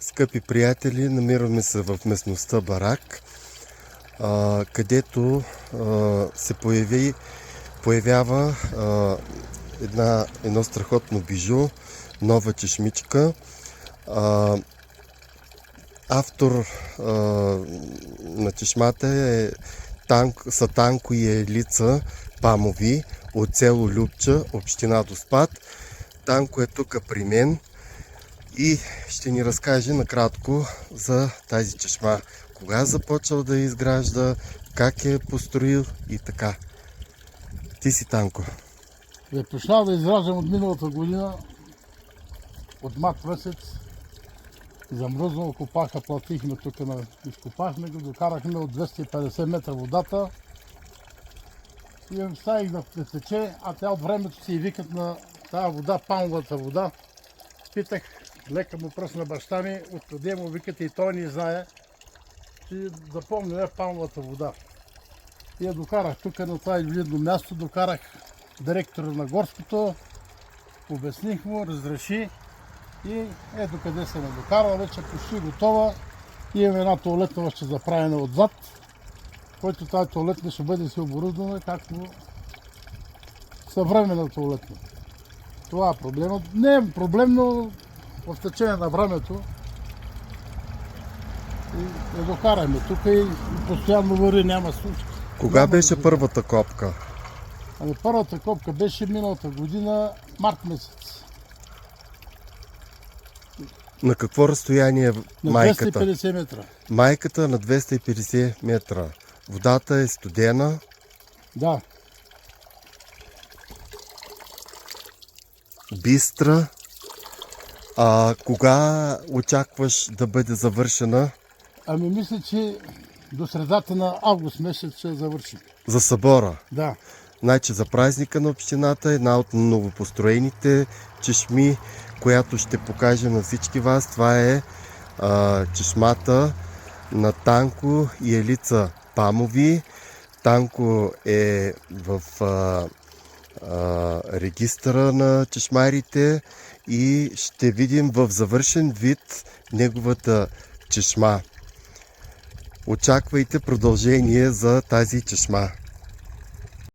Скъпи приятели, намираме се в местността Барак, където се появява едно страхотно бижу, нова чешмичка. Автор на чешмата са Танко и Елица Памови от село Любча, община Доспат. Танко е тук при мен и ще ни разкаже накратко за тази чешма. Кога е започнал да я изгражда, как е построил и така. Ти си, Танко. Почнах да изграждам от миналата година, от март месец. Замръзнал копаха, платихме тук, изкопахме го, докарахме от 250 метра водата и я оставих да тече, а тя от времето си и викат на тази вода, памовата вода. Питах, лека му пръсна баща ми, откъде му викате и той не знае, че запомня памовата вода. И я докарах тук на това видно място, докарах директора на горското, обясних му, разреши и ето къде се ме докарала, вече почти готова. Имаме една тоалетна ще заправена отзад, който тази тоалетна ще бъде си оборудвана както съвременна тоалетна. Това е проблемът. Не е проблемно в течение на времето. И я докараме тук и постоянно вари, няма случки. Кога беше първата копка? Първата копка беше миналата година, март месец. На какво разстояние На майката? 250 метра. Майката на 250 метра. Водата е студена. Да. Бистра. Кога очакваш да бъде завършена? Мисля, че до средата на август месец ще завършим. За събора. Да. Значи за празника на общината, една от новопостроените чешми, която ще покажем на всички вас. Това е чешмата на Танко и Елица Памови. Танко е в регистъра на чешмарите и ще видим в завършен вид неговата чешма. Очаквайте продължение за тази чешма.